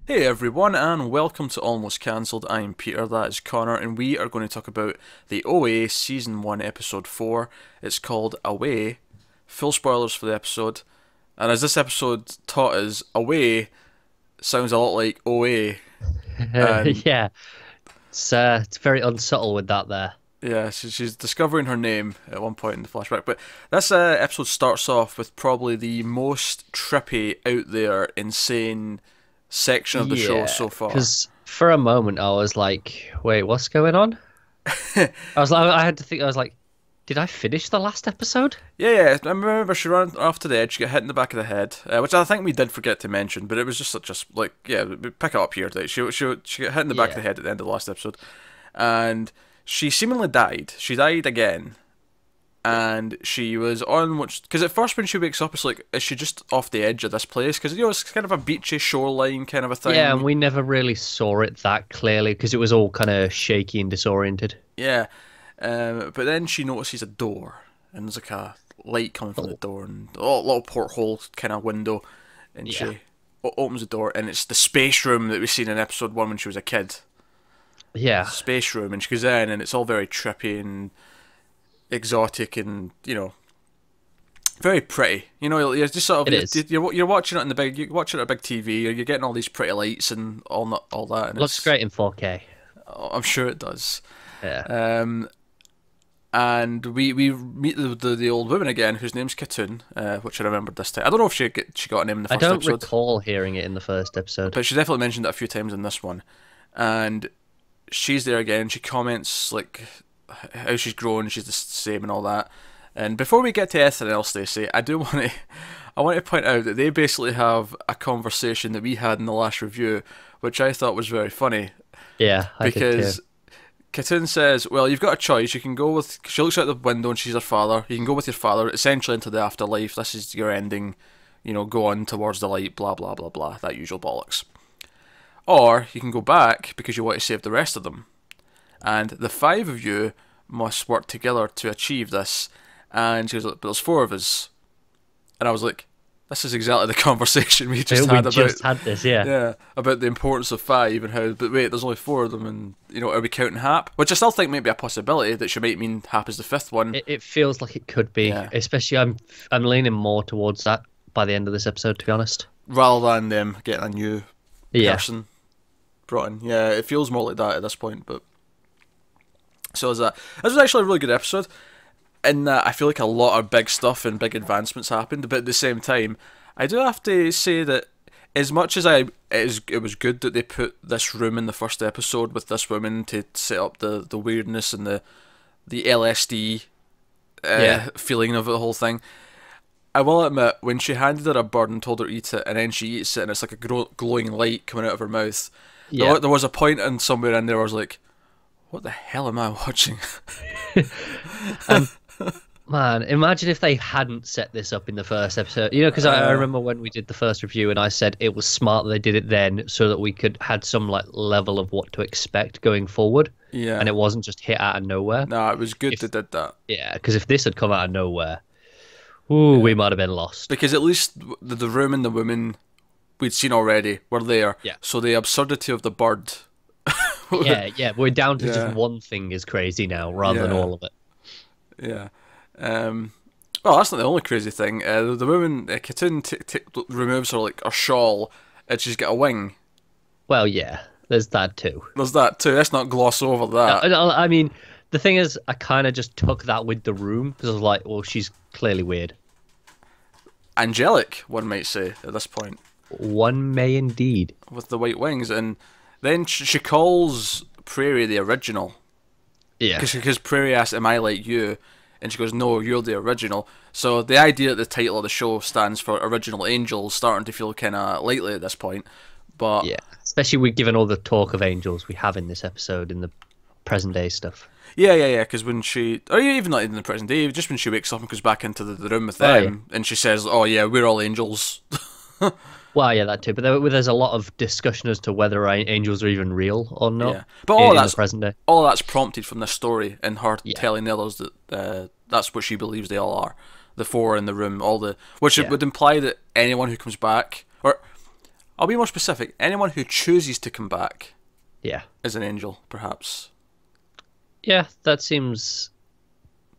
Hey everyone, and welcome to Almost Cancelled. I'm Peter, that is Connor, and we are going to talk about the OA Season 1, Episode 4. It's called Away. Full spoilers for the episode. And as this episode taught us, Away sounds a lot like OA. And Yeah, it's very unsubtle with that there. yeah, she's discovering her name at one point in the flashback. But this episode starts off with probably the most trippy, out there, insane section of the show Yeah, so far. because for a moment I was like, wait, what's going on? I had to think, I was like, did I finish the last episode? Yeah, I remember she ran off to the edge, got hit in the back of the head, which I think we did forget to mention, but it was just such a like, yeah, we pick it up here. Like, she got hit in the back of the Yeah. head at the end of the last episode, and she seemingly died. She died again, and she was on which because at first when she wakes up, it's like, is she just off the edge of this place? Because it's kind of a beachy shoreline kind of a Yeah, and thing. we never really saw it that clearly because it was all kind of shaky and disoriented. Yeah, but then she notices a door, and there's like a light coming from the Oh, door, and a little porthole kind of window, and yeah, she opens the door, and it's the space room that we seen in episode 1 when she was a kid. yeah, Space room, and she goes in, and it's all very trippy and exotic, and very pretty. You're just sort it of is. you're watching it on the big, you're watching it on a big TV, you're getting all these pretty lights and all that, and Looks it's great in 4K. I'm sure it does. Yeah, Um, and we meet the old woman again, whose name's Katoon, which I remembered this time. I don't know if she got a name in the I first don't episode, recall hearing it in the first episode. but she definitely mentioned it a few times in this one. And she's there again. She comments like how she's grown, she's the same and all that. And before we get to anything else they say, I want to point out that they basically have a conversation that we had in the last review, which I thought was very funny Yeah, I did too. because Katoon says, well, you've got a choice. You can go with. She looks out the window and she's her father. You can go with your father, essentially into the afterlife. This is your ending. Go on towards the light, blah, blah, blah, blah. That usual bollocks. Or you can go back because you want to save the rest of them. And the five of you must work together to achieve this. And she goes, but there's four of us. And I was like, this is exactly the conversation we just We had about. just had this, yeah. Yeah, about the importance of five and how, but wait, there's only four of them, and are we counting Hap? Which I still think might be a possibility that she might mean Hap is the fifth one. It feels like it could be, Yeah, especially I'm leaning more towards that by the end of this episode, to be honest. rather than them getting a new Yeah, person brought in. Yeah, it feels more like that at this point. But so is that. This was actually a really good episode. In that I feel like a lot of big stuff and big advancements happened, but at the same time, I do have to say that as much as it was good that they put this room in the first episode with this woman to set up the weirdness and the LSD yeah, feeling of the whole thing. I will admit, when she handed her a bird and told her to eat it, and then she eats it, and it's like a glowing light coming out of her mouth. yeah. There was a point in somewhere in there where I was like, "What the hell am I watching?" And man, imagine if they hadn't set this up in the first episode. Because I Uh, remember when we did the first review, and I said it was smart that they did it then, so that we could had some like level of what to expect going forward, yeah. and it wasn't just hit out of nowhere. No, it was good they If did that. Yeah, because if this had come out of nowhere, ooh, Yeah. we might have been lost. Because at least the room and the women we'd seen already were there. Yeah. So the absurdity of the bird. Yeah, yeah, we're down to just Yeah, one thing is crazy now, rather than yeah, all of it. yeah. Well, that's not the only crazy thing. The woman, Katoon, removes her like her shawl, and she's got a wing. Well, yeah, there's that too. There's that too. Let's not gloss over that. I mean, the thing is, I kind of just took that with the room because I was like, well, she's clearly weird. Angelic, one might say, at this point, One may indeed. with the white wings, and then she calls Prairie the original. Yeah, Because Prairie asks, "Am I like you?" And she goes, "No, you're the original." So the idea that the title of the show stands for Original Angel is starting to feel kind of lightly at this point. But yeah. Especially with given all the talk of angels we have in this episode in the present day stuff. yeah. Because when she, or even not in the present day, just when she wakes up and goes back into the room with Oh yeah. them, and she says, "Oh yeah, we're all angels." Well, yeah, that too. But there's a lot of discussion as to whether angels are even real or not Yeah, but in the present day. all that's prompted from this story and her Yeah, telling the others that that's what she believes they all are. The four in the room, which it yeah, would imply that anyone who comes back, or I'll be more specific. Anyone who chooses to come back Yeah. is an angel, perhaps. Yeah, that seems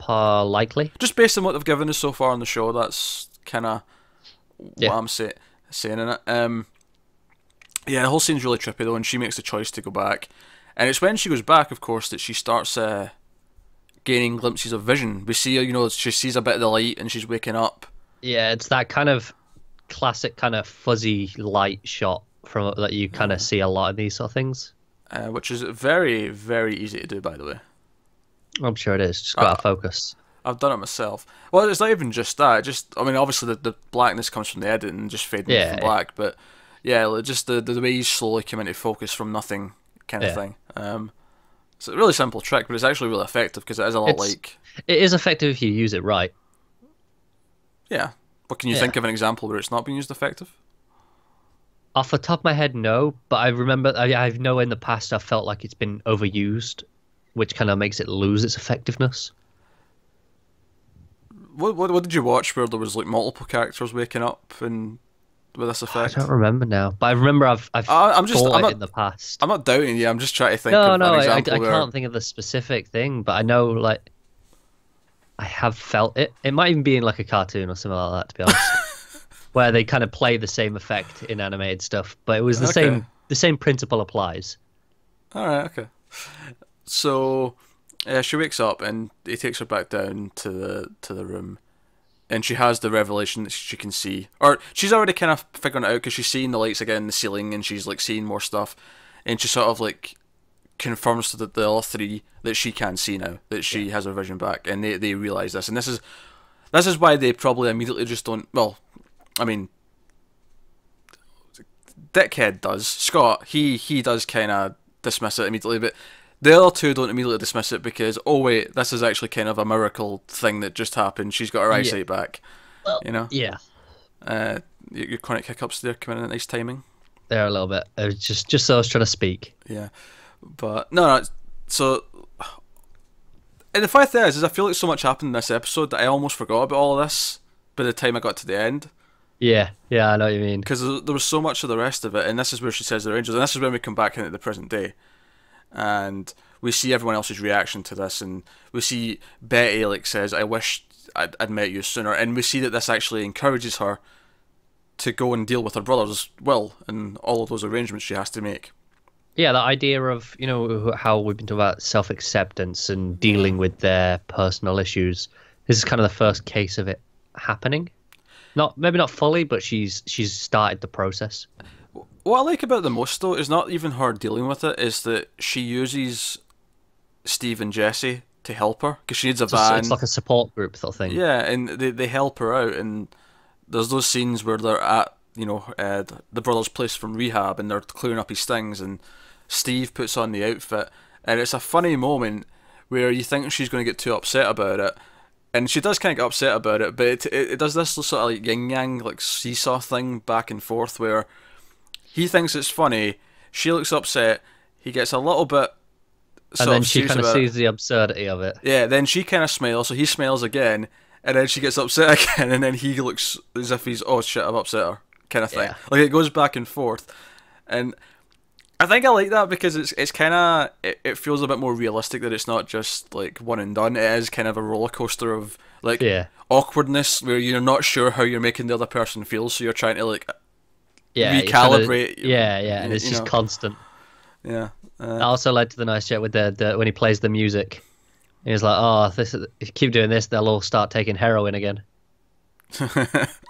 likely. Just based on what they've given us so far on the show, that's kind of what I'm saying in it. Yeah, the whole scene's really trippy though, and she makes the choice to go back. And it's when she goes back, of course, that she starts gaining glimpses of vision. We see her, she sees a bit of the light and she's waking up. Yeah, it's that kind of classic kind of fuzzy light shot from that you kind of see a lot in these sort of things. Which is very, very easy to do, by the way. I'm sure it is. Just got to focus. I've done it myself. Well, it's not even just that. I mean, obviously the blackness comes from the editing and just fading to black, but yeah, just the way you slowly come into focus from nothing kind of thing. It's a really simple trick, but it's actually really effective because it is a lot like... It is effective if you use it right. Yeah. But can you think of an example where it's not being used effective? Off the top of my head, no. But I remember, I know in the past I've felt like it's been overused, which kind of makes it lose its effectiveness. What did you watch where there was like multiple characters waking up and with this effect? I don't remember now, but I remember I've thought it in the past. I'm not doubting you. I'm just trying to think of an example. I can't think of the specific thing, but I know like I have felt it. It might even be in like a cartoon or something like that, to be honest, where they kind of play the same effect in animated stuff, but it was the same. The same principle applies. All right. Okay. So. She wakes up and he takes her back down to the room, and she has the revelation that she can see, or she's already kind of figuring it out because she's seeing the lights again in the ceiling, and she's like seeing more stuff, and she sort of like confirms to the other three that she can see now, that she has her vision back, and they realize this, and this is why they probably immediately just don't. Well, I mean, Dickhead does. Scott, he does kind of dismiss it immediately, but the other two don't immediately dismiss it because, oh wait, this is actually kind of a miracle thing that just happened. She's got her eyesight back. Well, Yeah. Your chronic hiccups there come in at nice timing. There a little bit. It was just so I was trying to speak. Yeah. But, no, so... And the funny thing is I feel like so much happened in this episode that I almost forgot about all of this by the time I got to the end. Yeah, I know what you mean. Because there was so much of the rest of it, and this is where she says they're angels, and this is when we come back into the present day. And we see everyone else's reaction to this, and we see Betty like says, I wish I'd met you sooner, and we see that this actually encourages her to go and deal with her brother's will and all of those arrangements she has to make. Yeah, the idea of, how we've been talking about self-acceptance and dealing with their personal issues. This is kind of the first case of it happening. Maybe not fully, but she's started the process. What I like about the most, though, is not even her dealing with it, is that she uses Steve and Jesse to help her, because she needs a van. It's like a support group sort of thing. Yeah, and they help her out, and there's those scenes where they're at, the brother's place from rehab, and they're clearing up his things, and Steve puts on the outfit, and it's a funny moment where you think she's going to get too upset about it, and she does kind of get upset about it, but it does this sort of like yin-yang, like seesaw thing back and forth, where he thinks it's funny, she looks upset, he gets a little bit and then she kind of sees the absurdity of it. Yeah, then she kind of smiles, so he smiles again, and then she gets upset again, and then he looks as if he's, oh shit, I've upset her, kind of thing. Yeah. Like, it goes back and forth, and I think I like that because it's kind of, it feels a bit more realistic that it's not just like one and done. It is kind of a roller coaster of like awkwardness where you're not sure how you're making the other person feel, so you're trying to like recalibrate. And it's just constant. Yeah. That also led to the nice chat with the when he plays the music. He was like, "Oh, if you keep doing this, they'll all start taking heroin again."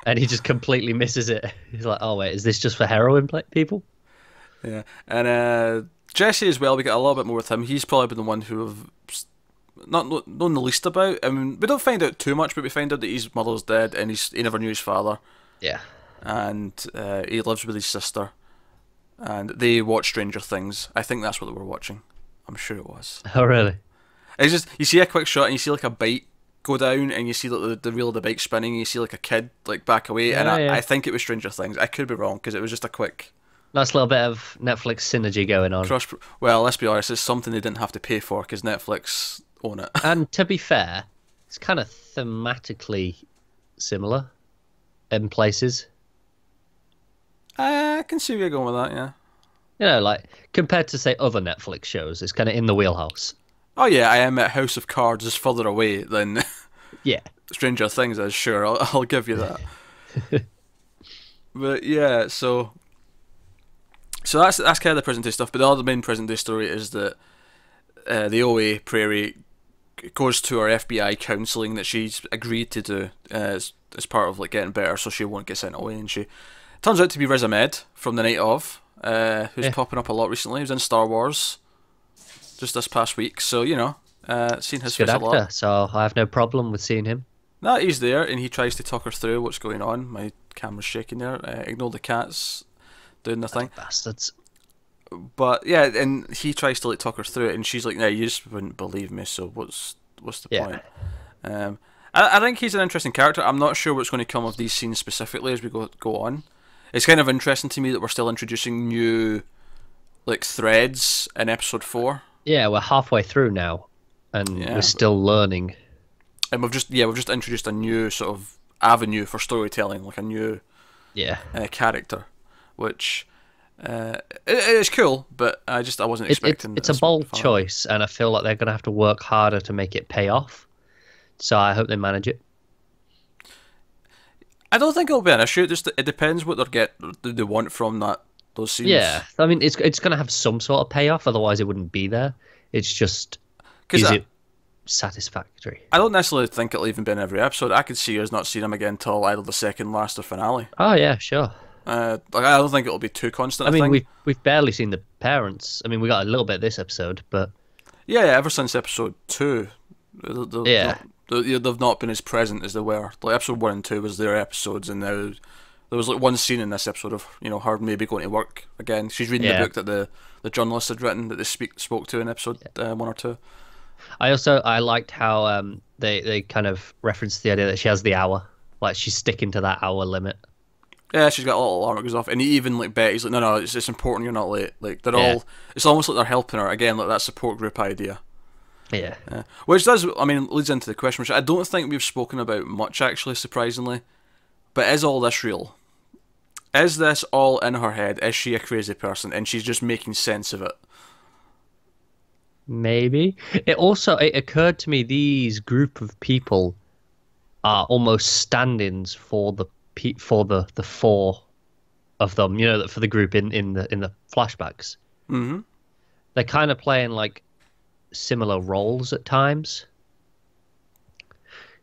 And he just completely misses it. He's like, "Oh wait, is this just for heroin people?" Yeah, and Jesse as well. We get a little bit more with him. He's probably been the one who have not known the least about. I mean, we don't find out too much, but we find out that his mother's dead and he never knew his father. Yeah, and he lives with his sister, and they watch Stranger Things. I think that's what they were watching. I'm sure it was. Oh really? It's just, you see a quick shot and you see like a bite go down, and you see like the wheel of the bike spinning, and you see like a kid like back away, and I think it was Stranger Things. I could be wrong because it was just a quick. Nice little bit of Netflix synergy going on. Well, let's be honest, it's something they didn't have to pay for because Netflix own it. And to be fair, it's kind of thematically similar in places. I can see where you're going with that, yeah. You know, like compared to say other Netflix shows, it's kind of in the wheelhouse. Oh yeah, I am at House of Cards is further away than Yeah. Stranger Things is, sure, I'll give you that. But yeah, so that's kind of the present day stuff. But the other main present day story is that the OA Prairie goes to her FBI counselling that she's agreed to do as part of like getting better, so she won't get sent away. And she turns out to be Riz Ahmed from The Night Of, who's popping up a lot recently. He was in Star Wars just this past week, so you know, seen his face a lot. So I have no problem with seeing him. No, he's there, and he tries to talk her through what's going on. My camera's shaking there. Ignore the cats doing their thing. Bastards. But yeah, and he tries to like talk her through it, and she's like, "No, you just wouldn't believe me. So what's the point?" I think he's an interesting character. I'm not sure what's going to come of these scenes specifically as we go on. It's kind of interesting to me that we're still introducing new like threads in episode 4. Yeah, we're halfway through now, and we're still learning. And we've just introduced a new sort of avenue for storytelling, like a new character, which it's cool, but I wasn't expecting. It's a bold choice, and I feel like they're going to have to work harder to make it pay off. So I hope they manage it. I don't think it'll be an issue. It depends what they want from those scenes. Yeah, I mean it's going to have some sort of payoff, otherwise it wouldn't be there. It's just it satisfactory? I don't necessarily think it'll even be in every episode. I could see us not seeing him again until either the second, last, or finale. Oh yeah, sure. I don't think it'll be too constant. I mean, we've barely seen the parents. I mean, we got a little bit this episode, but yeah, ever since episode 2, they've not been as present as they were. Like episode 1 and 2 was their episodes, and now there was like one scene in this episode of her maybe going to work again. She's reading the book that the journalist had written that they spoke to in episode 1 or 2. I liked how they kind of referenced the idea that she has the hour, like she's sticking to that hour limit. Yeah, she's got a little alarm that goes off, and even like Betty's like, no, it's important you're not late. Like they're all, it's almost like they're helping her again, like that support group idea. Yeah. Which leads into the question, which I don't think we've spoken about much actually, surprisingly. But is all this real? Is this all in her head? Is she a crazy person, and she's just making sense of it? Maybe. It occurred to me these group of people are almost stand-ins for the four of them, for the group in the flashbacks. Mm-hmm. They're kind of playing like similar roles at times.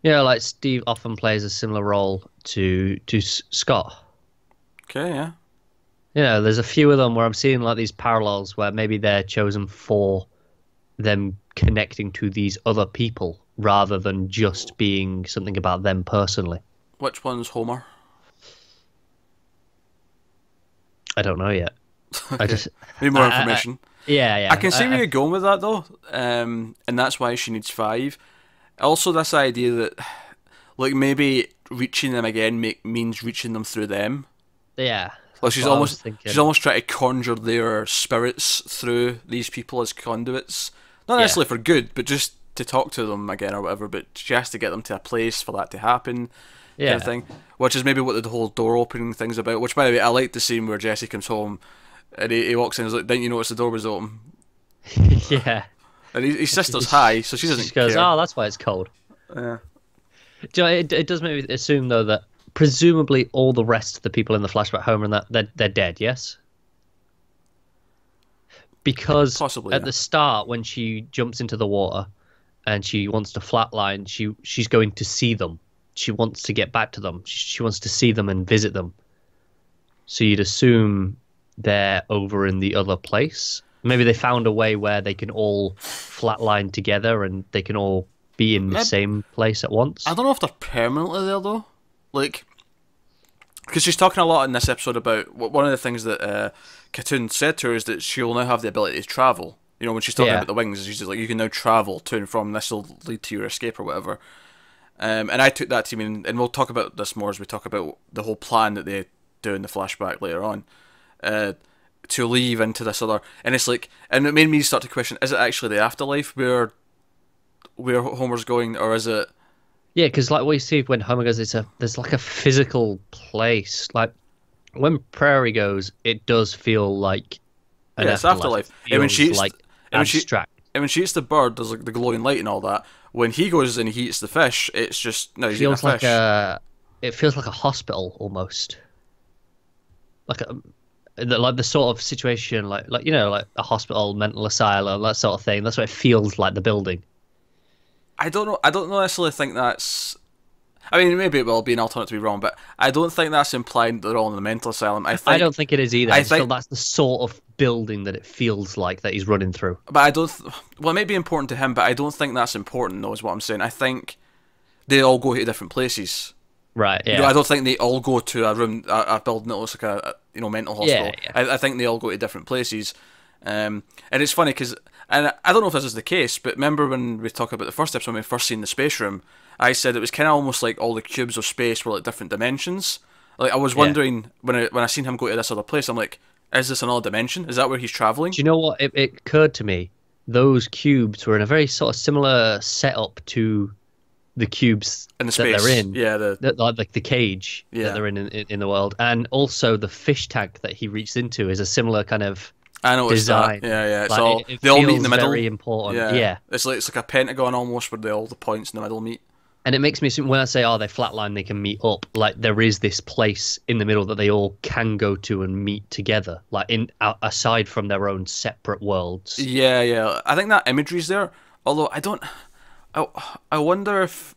Like Steve often plays a similar role to Scott. Okay, yeah. There's a few of them where I'm seeing like these parallels where maybe they're chosen for them connecting to these other people rather than just being something about them personally. Which one's Homer? I don't know yet. Okay. I just need more information. Yeah. I can see where you're going with that though, and that's why she needs 5. Also, this idea that like maybe reaching them again means reaching them through them. Yeah. Like she's almost trying to conjure their spirits through these people as conduits, not necessarily for good, but just to talk to them again or whatever. But she has to get them to a place for that to happen. Yeah. Kind of thing. Which is maybe what the whole door opening thing's about. Which, by the way, I like the scene where Jesse comes home and he walks in and is like, "Didn't you notice the door was open?" Yeah. And his sister's high, so she doesn't care. She goes, "Oh, that's why it's cold." Yeah. Do you know, it does make me assume though that presumably all the rest of the people in the flashback home and that they're dead. Yes. Because possibly, at the start when she jumps into the water and she wants to flatline, she's going to see them. She wants to get back to them. She wants to see them and visit them. So you'd assume they're over in the other place. Maybe they found a way where they can all flatline together and they can all be in the same place at once. I don't know if they're permanently there though. Like, because she's talking a lot in this episode about one of the things that Katoon said to her is that she'll now have the ability to travel. When she's talking about the wings, she's just like, you can now travel to and from. This will lead to your escape or whatever. And I took that to mean, and we'll talk about this more as we talk about the whole plan that they do in the flashback later on, to leave into this other, and it's like, and it made me start to question: is it actually the afterlife where Homer's going, or is it? Yeah, because like what you see when Homer goes, there's like a physical place, like when Prairie goes, it does feel like an Yeah, it's afterlife. afterlife. It And when she feels eats, like and when she, abstract. and when she eats the bird, there's like the glowing light and all that. When he goes and he eats the fish, it's just no, he's eating a Feels like fish. a it feels like a hospital almost. Like a like the sort of situation like like a hospital, mental asylum, that sort of thing. That's what it feels like, the building. I don't know. I don't necessarily think that's. I mean, maybe it will be an alternate to be wrong, but I don't think that's implying that they're all in the mental asylum. I don't think it is either. I I just feel think, that's the sort of building that it feels like that he's running through. but I don't. Well, it may be important to him, but I don't think that's important. Though, is what I'm saying. I think they all go to different places. Right, You know, yeah. I don't think they all go to a room, a building that looks like a mental Yeah, hospital. yeah. I think they all go to different places, and it's funny because, and I don't know if this is the case, but remember when we talked about the first episode when we first seen the space room, I said it was kind of almost like all the cubes of space were like different dimensions. Like I was Yeah. wondering when I seen him go to this other place, I'm like, is this another dimension? Is that where he's traveling? Do you know what? It occurred to me, those cubes were in a very sort of similar setup to the cubes In the that space, they're in, yeah, like the cage Yeah. that they're in the world, and also the fish tank that he reached into is a similar kind of I noticed design. that. Yeah, yeah. It's Like all it they all meet in feels the middle. very important. Yeah, Yeah. It's like a pentagon almost, where all the points in the middle meet. And it makes me think, when I say, oh, they flatline, they can meet up, like there is this place in the middle that they all can go to and meet together, like aside from their own separate worlds. Yeah, yeah. I think that imagery's there. Although I don't. I, I wonder if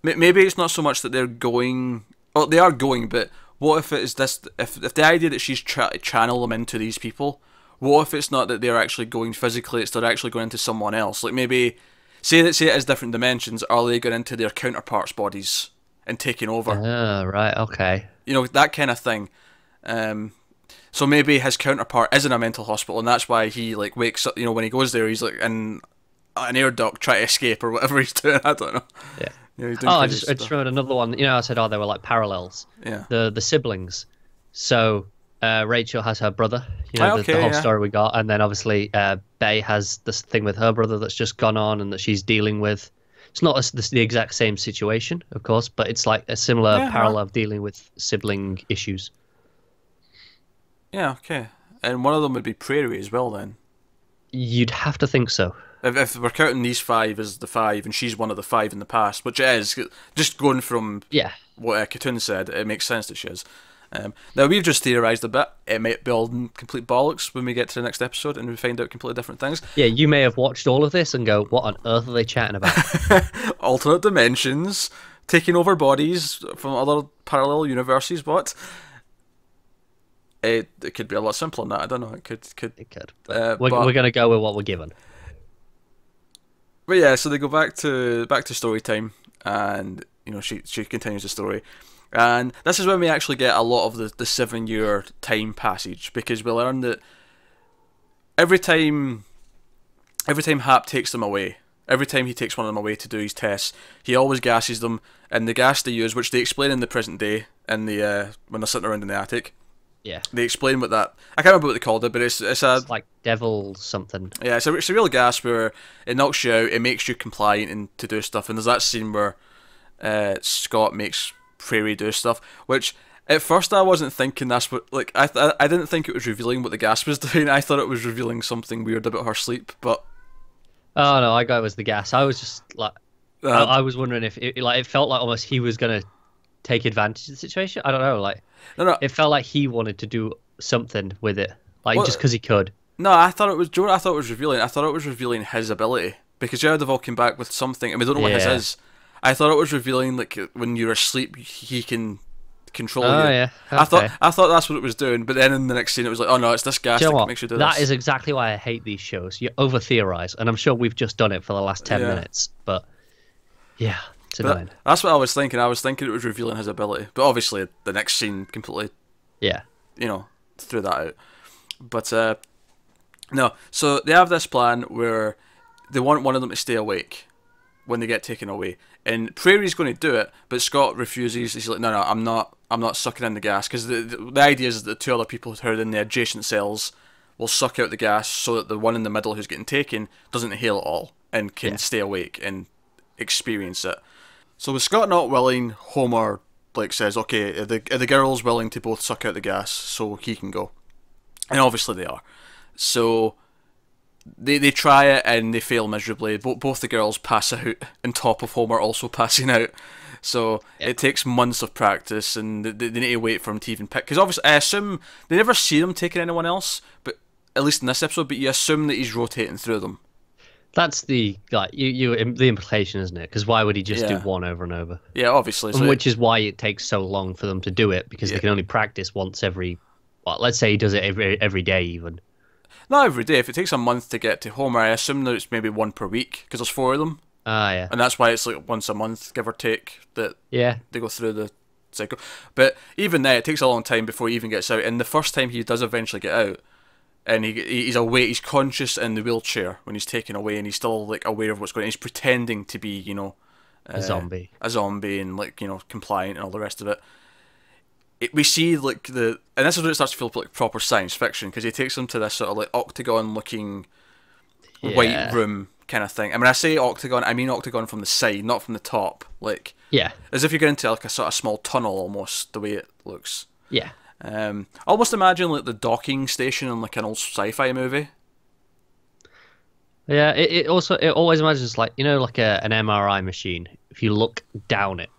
maybe it's not so much that they're going. Well, they are going, but what if it is this? If the idea that she's trying to channel them into these people, what if it's not that they're actually going physically? It's they're actually going into someone else. Like maybe say it is different dimensions. Are they going into their counterparts' bodies and taking over? Ah, right, okay. You know, that kind of thing. So maybe his counterpart is in a mental hospital, and that's why he like wakes up. You know, when he goes there, he's like in an air duct trying to escape or whatever he's doing. I don't know. Yeah. You know, he's doing Oh, I crazy just stuff. remembered another one. I said, oh, they were like parallels. Yeah. The siblings. So Rachel has her brother. Okay, the whole yeah. story we got, and then obviously Bay has this thing with her brother that's just gone on and that she's dealing with. It's not the exact same situation, of course, but it's like a similar Yeah, parallel of dealing with sibling issues. Yeah. Okay. And one of them would be Prairie as well. Then, You'd have to think so. if we're counting these five as the five, and she's one of the five in the past, which it is, just going from Yeah. what Katun said, it makes sense that she is. Now we've just theorised a bit. It might be all complete bollocks when we get to the next episode and we find out completely different things. Yeah, you may have watched all of this and go, what on earth are they chatting about? Alternate dimensions, taking over bodies from other parallel universes. What? It could be a lot simpler than that. I don't know. It could. It could. But We're going to go with what we're given. But yeah, so they go back to story time, and you know she continues the story, and this is when we actually get a lot of the 7 year time passage, because we learn that every time Hap takes them away, every time he takes one of them away to do his tests, he always gasses them, and the gas they use, which they explain in the present day, in the when they're sitting around in the attic, Yeah. they explain what that, I can't remember what they called it, but it's a It's like devil something. yeah, it's a real gas where it knocks you out, it makes you compliant and to do stuff, and there's that scene where Scott makes Prairie do stuff, which at first I wasn't thinking that's what, like, I didn't think it was revealing what the gas was doing. I thought it was revealing something weird about her sleep, but Oh no, I got it was the gas. I was just like, uh, I was wondering if it felt like almost he was gonna take advantage of the situation. I don't know, like no, it felt like he wanted to do something with it, like Well, just because he could. no, I thought it was Joe. I thought it was revealing. I thought it was revealing his ability, because Jared Deville came back with something, and we don't know what his Yeah. is. I thought it was revealing, like, when you're asleep, he can control Oh you. yeah, I thought okay. that's what it was doing, but then in the next scene it was like, oh no, it's this gas Do you know that what? makes you do That this. is exactly why I hate these shows. You over theorize, and I'm sure we've just done it for the last 10 Yeah. minutes. But yeah, it's But annoying. that's what I was thinking. I was thinking it was revealing his ability, but obviously the next scene completely, Yeah, threw that out. But no, so they have this plan where they want one of them to stay awake when they get taken away, and Prairie's going to do it, but Scott refuses. He's like, no, I'm not sucking in the gas, because the idea is that the two other people who are in the adjacent cells will suck out the gas, so that the one in the middle who's getting taken doesn't inhale it all and can Yeah. stay awake and experience it. So with Scott not willing, Homer like says, okay, are the girls willing to both suck out the gas so he can go? And obviously they are. So they try it and they fail miserably. Both the girls pass out, on top of Homer also passing out. So it takes months of practice, and they need to wait for him to even pick. Because obviously, I assume they never see him taking anyone else, but at least in this episode. But you assume that he's rotating through them. That's the the implication, isn't it? Because why would he just do one over and over? Yeah, obviously. And which is why it takes so long for them to do it, because they can only practice once every. Well, let's say he does it every day, even. Not every day. If it takes a month to get to Homer, I assume that it's maybe one per week because there's 4 of them. Ah, yeah. And that's why it's like once a month, give or take, that they go through the cycle. But even then, it takes a long time before he even gets out. And the first time he does eventually get out, and he's awake, he's conscious in the wheelchair when he's taken away, and he's still like aware of what's going on. He's pretending to be, a zombie, and like compliant and all the rest of it. We see like and this is when it starts to feel like proper science fiction, because he takes them to this sort of like octagon-looking white room kind of thing. I mean, I say octagon, I mean octagon from the side, not from the top. Like, as if you're going into like a sort of small tunnel almost, the way it looks. Yeah. Almost imagine like the docking station in like an old sci-fi movie. Yeah, it always imagines like like an MRI machine. If you look down it.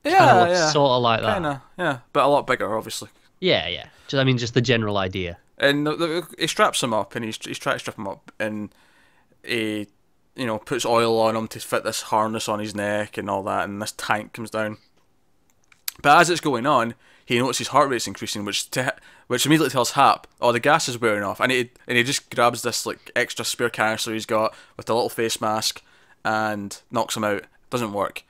Yeah, sort of like that. Kinda, yeah, but a lot bigger, obviously. Yeah. Just the general idea. And he straps him up, and he's trying to strap him up, and he, puts oil on him to fit this harness on his neck and all that, and this tank comes down. But as it's going on, he notices his heart rate's increasing, which immediately tells Hap, oh, the gas is wearing off, and he just grabs this like extra spare canister he's got with a little face mask, and knocks him out. Doesn't work,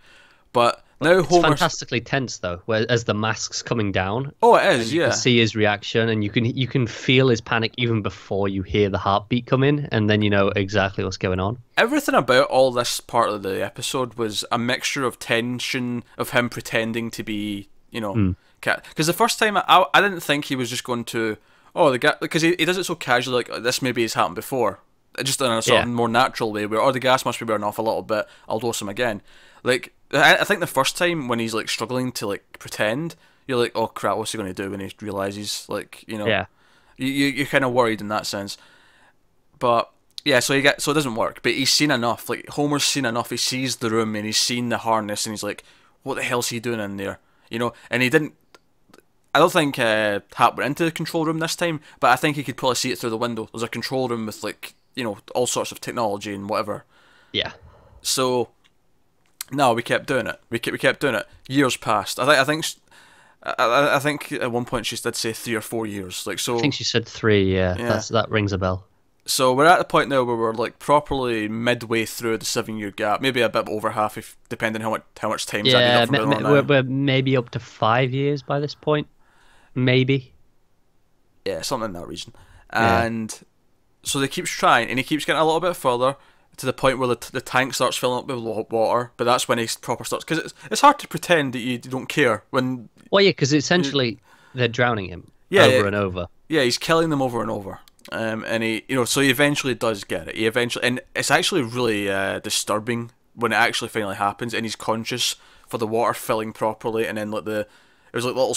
but now it's fantastically tense though, as the mask's coming down. Oh, it is. You can see his reaction, and you can feel his panic even before you hear the heartbeat come in, and then you know exactly what's going on. Everything about all this part of the episode was a mixture of tension, of him pretending to be, because the first time I didn't think he was just going to, the guy, because he does it so casually, like this maybe has happened before, just in a sort of more natural way, where the gas must be wearing off a little bit, I'll dose him again. Like, I think the first time when he's like struggling to like pretend, you're like, oh crap, what's he going to do when he realizes, like, you're kind of worried in that sense. But yeah, so it doesn't work. But he's seen enough. Like, Homer's seen enough. He sees the room and he's seen the harness, and he's like, what the hell's he doing in there? And he didn't. I don't think Hap went into the control room this time, but I think he could probably see it through the window. There's a control room with like all sorts of technology and whatever. Yeah. So. No, we kept doing it. We kept doing it. Years passed. I think at one point she did say 3 or 4 years. Like, so. I think she said 3. Yeah. That rings a bell. So we're at the point now where we're like properly midway through the 7-year gap, maybe a bit over half, if depending how much time's added up from we're maybe up to 5 years by this point, maybe. Yeah, something in that region. And so they keeps trying, and he keeps getting a little bit further, to the point where the tank starts filling up with water, but that's when he proper starts, because it's hard to pretend that you don't care when. Well, yeah, because essentially they're drowning him over and over. Yeah, he's killing them over and over, and he, so he eventually does get it. And it's actually really disturbing when it actually finally happens, and he's conscious for the water filling properly, and then like it was like little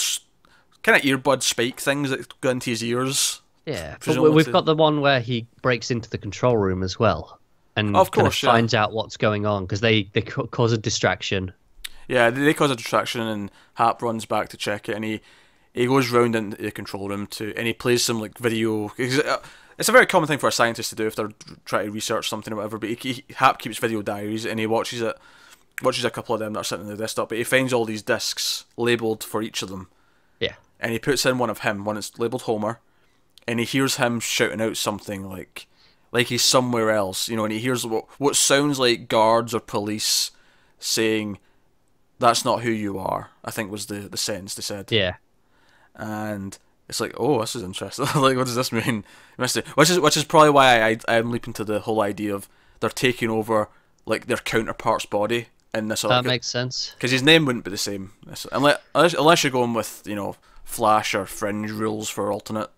kind of earbud spike things that go into his ears. Yeah, but we've got the one where he breaks into the control room as well. And of course, finds out what's going on, because they cause a distraction. Yeah, they cause a distraction, and Hap runs back to check it, and he goes round into the control room and he plays some like video. It's a very common thing for a scientist to do if they're trying to research something or whatever. But Hap keeps video diaries, and he watches a couple of them that are sitting on the desktop. But he finds all these discs labelled for each of them. Yeah, and he puts in one that's labelled Homer, and he hears him shouting out something like he's somewhere else, and he hears what sounds like guards or police saying, "That's not who you are," I think was the sentence they said. Yeah. And it's like, oh, this is interesting. Like, what does this mean? Which is probably why I'm leaping to the whole idea of they're taking over like their counterpart's body in this. That makes sense. Because his name wouldn't be the same unless you're going with Flash or Fringe rules for alternate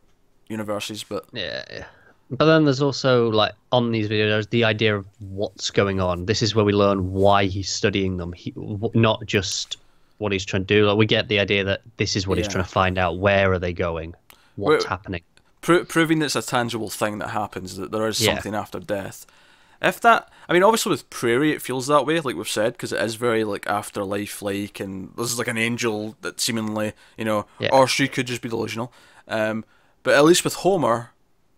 universes. But yeah. But then there's also, like, on these videos, the idea of what's going on. This is where we learn why he's studying them. Not just what he's trying to do. Like we get the idea that this is what he's Yeah. trying to find out. Where are they going? What's happening? Proving it's a tangible thing that happens, that there is Yeah. something after death. If that, I mean, obviously with Prairie, it feels that way, like we've said, because it is very like afterlife-like, and this is like an angel that seemingly, Yeah. or she could just be delusional. But at least with Homer,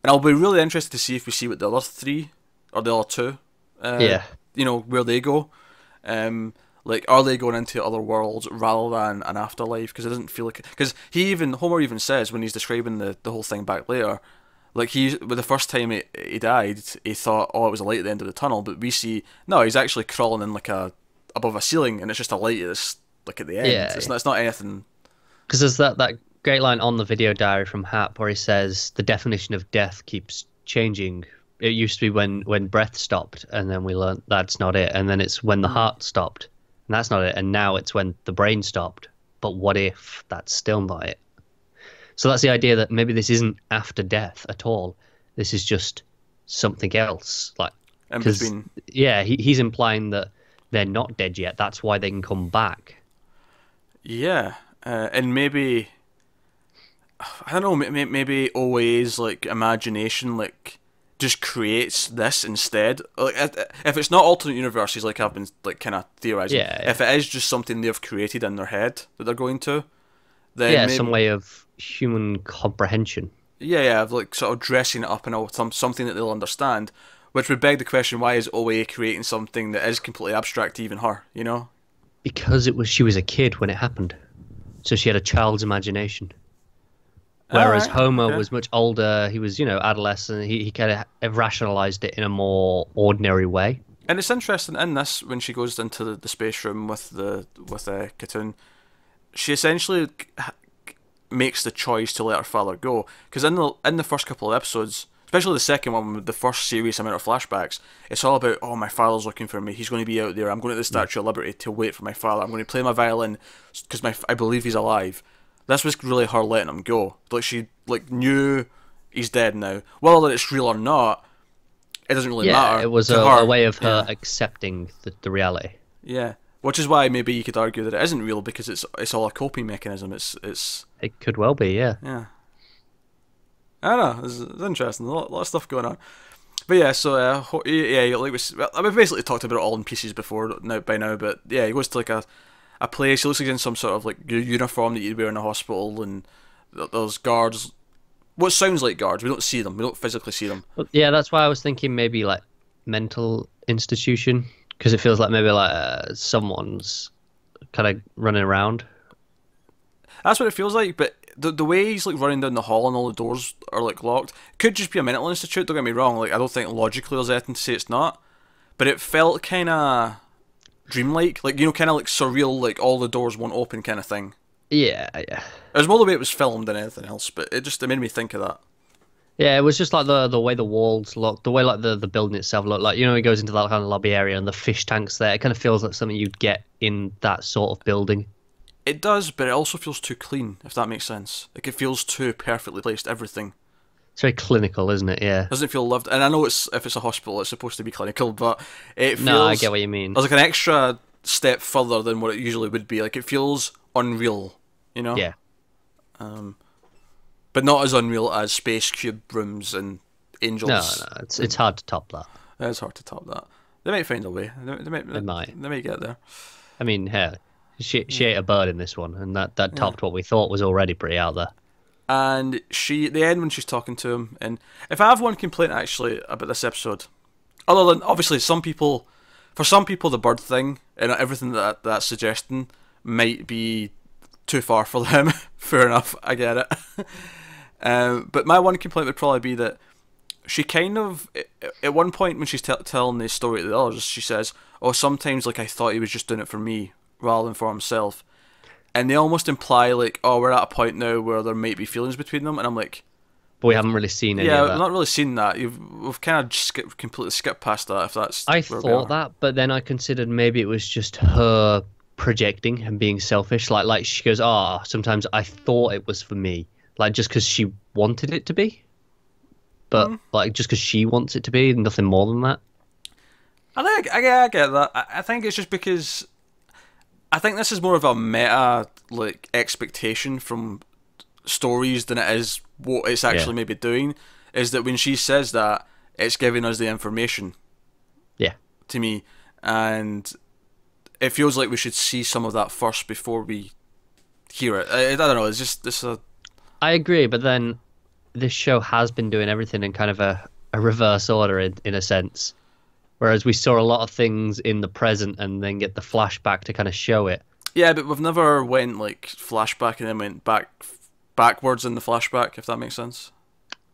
and I'll be really interested to see if we see what the other three or the other two, Yeah. where they go. Like, are they going into other worlds rather than an afterlife? Because it doesn't feel like, because Homer even says when he's describing the whole thing back later. Like the first time he died, he thought, oh, it was a light at the end of the tunnel. But we see, no, he's actually crawling in like above a ceiling, and it's just a light that's like at the end. Yeah. It's not anything. Because there's that great line on the video diary from Hap where he says the definition of death keeps changing. It used to be when breath stopped, and then we learned that's not it. And then it's when the heart stopped, and that's not it. And now it's when the brain stopped. But what if that's still not it? So that's the idea that maybe this isn't after death at all. This is just something else. Like, In between. yeah, he's implying that they're not dead yet. That's why they can come back. Yeah, and maybe, I don't know, maybe OA's like imagination like just creates this instead. Like if it's not alternate universes, like I've been like kind of theorizing, Yeah. if it is just something they've created in their head that they're going to, then Yeah, maybe, some way of human comprehension. yeah, of like sort of dressing it up in something that they'll understand, which would beg the question: why is OA creating something that is completely abstract to even her? Because she was a kid when it happened, so she had a child's imagination. Whereas Alright, Homer okay. was much older. He was, adolescent. He kind of rationalized it in a more ordinary way. And it's interesting in this when she goes into the space room with Katoon, she essentially makes the choice to let her father go. Because in the first couple of episodes, especially the second one with the first serious amount of flashbacks, it's all about, oh, my father's looking for me. He's going to be out there. I'm going to the Statue of Liberty to wait for my father. I'm going to play my violin because I believe he's alive. This was really her letting him go. Like she knew he's dead now. Whether it's real or not, it doesn't really matter. It was to a her. way of her Yeah. accepting the reality. Yeah, which is why maybe you could argue that it isn't real because it's all a coping mechanism. It's It could well be, yeah. yeah. I don't know. It's interesting. A lot of stuff going on. But yeah, so yeah, like we've basically talked about it all in pieces before by now. But yeah, he goes to like a place. He looks like he's in some sort of like uniform that you'd wear in a hospital, and there's guards. What sounds like guards. We don't see them. We don't physically see them. But yeah, that's why I was thinking maybe like mental institution, because it feels like maybe like someone's kind of running around. That's what it feels like, but the way he's like running down the hall and all the doors are like locked could just be a mental institute. Don't get me wrong. Like I don't think logically there's anything to say it's not, but it felt kind of dreamlike, like kind of like surreal, like all the doors won't open kind of thing. Yeah. It was more the way it was filmed than anything else, but it made me think of that. Yeah, it was just like the way the walls look, the way like the building itself looked. Like, he goes into that kind of lobby area and the fish tanks there. It kind of feels like something you'd get in that sort of building. It does, but it also feels too clean, if that makes sense. Like it feels too perfectly placed, everything. It's very clinical, isn't it? Yeah. Doesn't feel lived, and I know if it's a hospital, it's supposed to be clinical, but it feels. No, I get what you mean. There's like an extra step further than what it usually would be. Like it feels unreal, Yeah. but not as unreal as space cube rooms and angels. No, it's hard to top that. It's hard to top that. They might find a way. They might. They might get there. I mean, hell, she ate a bird in this one, and that topped what we thought was already pretty out there. And at the end when she's talking to him, and if I have one complaint actually about this episode, other than obviously for some people the bird thing and everything that's suggesting might be too far for them. Fair enough, I get it. But my one complaint would probably be that she kind of, at one point when she's telling the story to the others, she says, "Oh, sometimes like I thought he was just doing it for me rather than for himself." And they almost imply like, "Oh, we're at a point now where there might be feelings between them," and I'm like, But we haven't really seen any yeah, of that. I've not really seen that. We've kind of completely skipped past that. If that's I where we thought are. that, but then I considered maybe it was just her projecting and being selfish. Like she goes, sometimes I thought it was for me. Like just because she wanted it to be. But like just because she wants it to be, nothing more than that. I get that. I think it's just because I think this is more of a meta like expectation from stories than it is what it's actually maybe doing. Is that when she says that, it's giving us the information. Yeah. To me, and it feels like we should see some of that first before we hear it. I don't know. It's just this. I agree, but then this show has been doing everything in kind of a reverse order in a sense. Whereas we saw a lot of things in the present and then get the flashback to kind of show it. Yeah, but we've never went like flashback and then went backwards in the flashback, if that makes sense.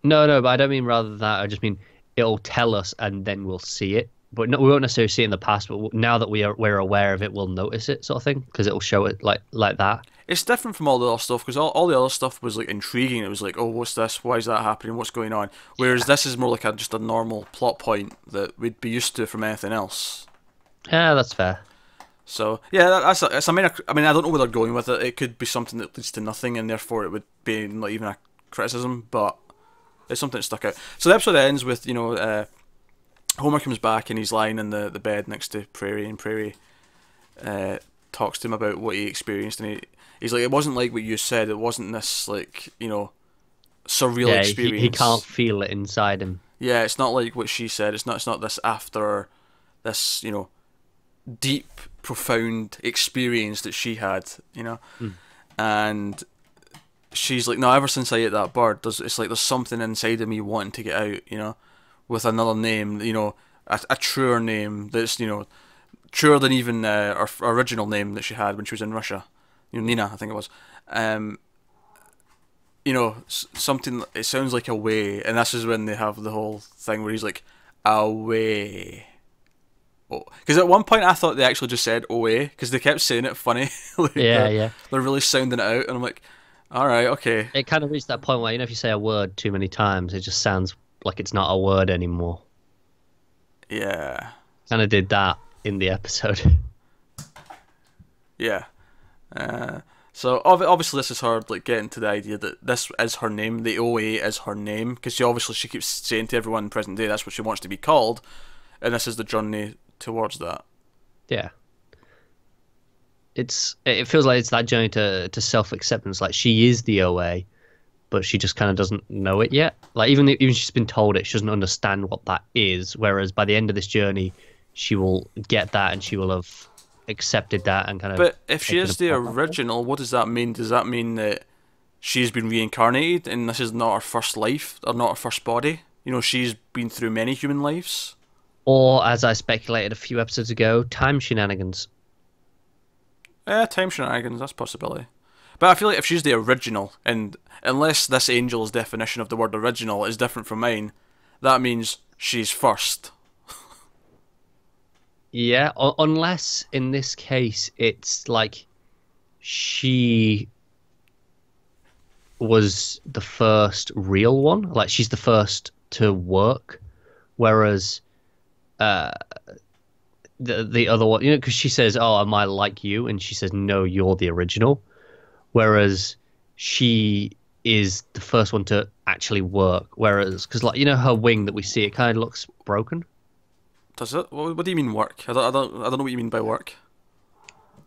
No, but I don't mean rather than that. I just mean it'll tell us and then we'll see it. But no, we won't necessarily see it in the past, but now that we're aware of it, we'll notice it, sort of thing, because it'll show it like that. It's different from all the other stuff, because all the other stuff was like intriguing. It was like, oh, what's this? Why is that happening? What's going on? Whereas this is more like just a normal plot point that we'd be used to from anything else. Yeah, that's fair. So yeah, that's I mean, I don't know where they're going with it. It could be something that leads to nothing, and therefore it would be not even a criticism, but it's something that stuck out. So the episode ends with Homer comes back and he's lying in the bed next to Prairie, and Prairie talks to him about what he experienced, and he's like, it wasn't like what you said. It wasn't this like surreal experience. He can't feel it inside him. Yeah, it's not like what she said. It's not this after this deep, profound experience that she had. And she's like, no, ever since I ate that bird, it's like there's something inside of me wanting to get out. With another name, a truer name that's truer than even our original name that she had when she was in Russia, Nina, I think it was. Something. It sounds like a way, and this is when they have the whole thing where he's like, away. Oh, because at one point I thought they actually just said away because they kept saying it funny. Like they're really sounding it out, and I'm like, all right, okay. It kind of reached that point where if you say a word too many times, it just sounds like it's not a word anymore. Yeah. Kind of did that in the episode. Yeah. So obviously this is her like getting to the idea that this is her name. The OA is her name because she keeps saying to everyone in present day that's what she wants to be called, and this is the journey towards that. Yeah. It feels like it's that journey to self-acceptance. Like she is the OA, but she just kind of doesn't know it yet. Like even she's been told it, she doesn't understand what that is. Whereas by the end of this journey, she will get that and she will have accepted that and kind of. But if she is the original, what does that mean? Does that mean that she's been reincarnated and this is not her first life or not her first body? She's been through many human lives. Or as I speculated a few episodes ago, time shenanigans. Yeah, time shenanigans. That's a possibility. But I feel like if she's the original, and unless this angel's definition of the word original is different from mine, that means she's first. Yeah, unless in this case it's like she was the first real one, like she's the first to work, whereas the other one, because she says, "Oh, am I like you?" and she says, "No, you're the original." Whereas she is the first one to actually work. Whereas, because her wing that we see, it kind of looks broken. Does it? What do you mean work? I don't know what you mean by work.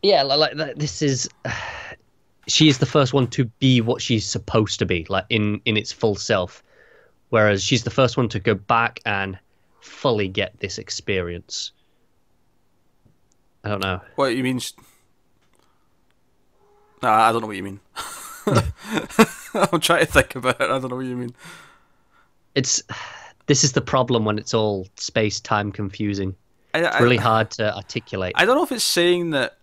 Yeah, like this is. She is the first one to be what she's supposed to be, like in its full self. Whereas she's the first one to go back and fully get this experience. I don't know. What you mean? Nah, I don't know what you mean. I'm trying to think about it. I don't know what you mean. This is the problem when it's all space-time confusing. It's really hard to articulate. I don't know if it's saying that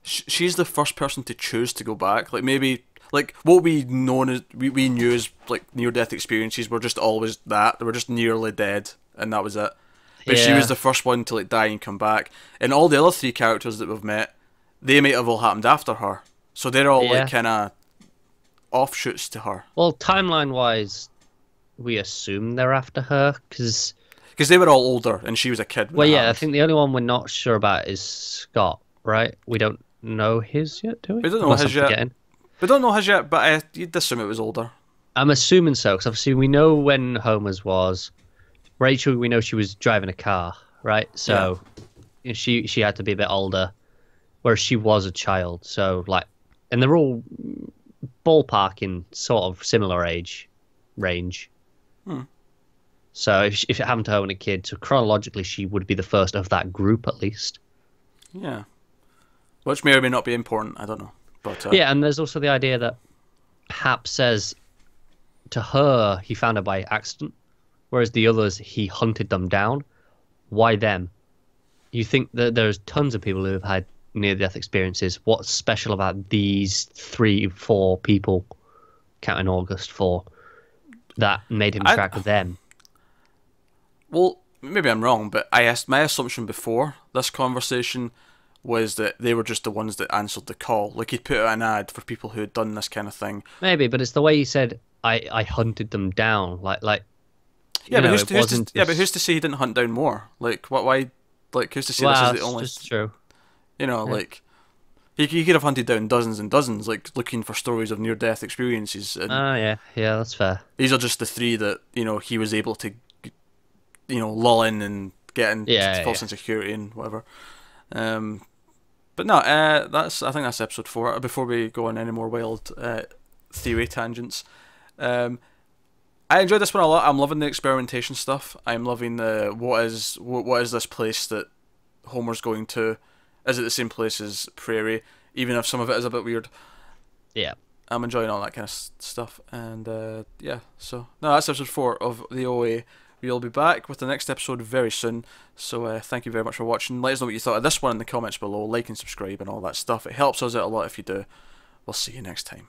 she's the first person to choose to go back. Like maybe like what we knew as like near-death experiences were just always that. They were just nearly dead, and that was it. But she was the first one to like die and come back. And all the other three characters that we've met, they might have all happened after her. So they're all like kind of offshoots to her. Well, timeline-wise, we assume they're after her because they were all older and she was a kid. Well, yeah, I think the only one we're not sure about is Scott, right? We don't know his yet, do we? We don't know his yet. We don't know his yet, but you'd assume it was older. I'm assuming so because obviously we know when Homer's was. Rachel, we know she was driving a car, right? So she had to be a bit older. whereas she was a child. So like, and they're all ballpark in sort of similar age range. Hmm. So if it happened to her when a kid, so chronologically she would be the first of that group at least. Yeah. Which may or may not be important. I don't know. But Yeah, and there's also the idea that Hap says to her he found her by accident, whereas the others he hunted them down. Why them? You think that there's tons of people who have had near-death experiences. What's special about these 3, 4 people, counting August, for that made him track them? Well, maybe I'm wrong, but my assumption before this conversation was that they were just the ones that answered the call. Like he'd put out an ad for people who had done this kind of thing. Maybe, but it's the way he said, I hunted them down. Like yeah, but who's to say he didn't hunt down more? Like what? Why? Like who's to say this is the only? Just true. You know, yeah. Like he could have hunted down dozens and dozens, like looking for stories of near-death experiences. Yeah, that's fair. These are just the 3 that he was able to, lull in and get in false insecurity and whatever. But no, I think that's episode 4. Before we go on any more wild theory tangents, I enjoyed this one a lot. I'm loving the experimentation stuff. I'm loving the what is this place that Homer's going to? Is it the same place as Prairie? Even if some of it is a bit weird. Yeah. I'm enjoying all that kind of stuff. And so no, that's episode 4 of the OA. We'll be back with the next episode very soon. So thank you very much for watching. Let us know what you thought of this one in the comments below. Like and subscribe and all that stuff. It helps us out a lot if you do. We'll see you next time.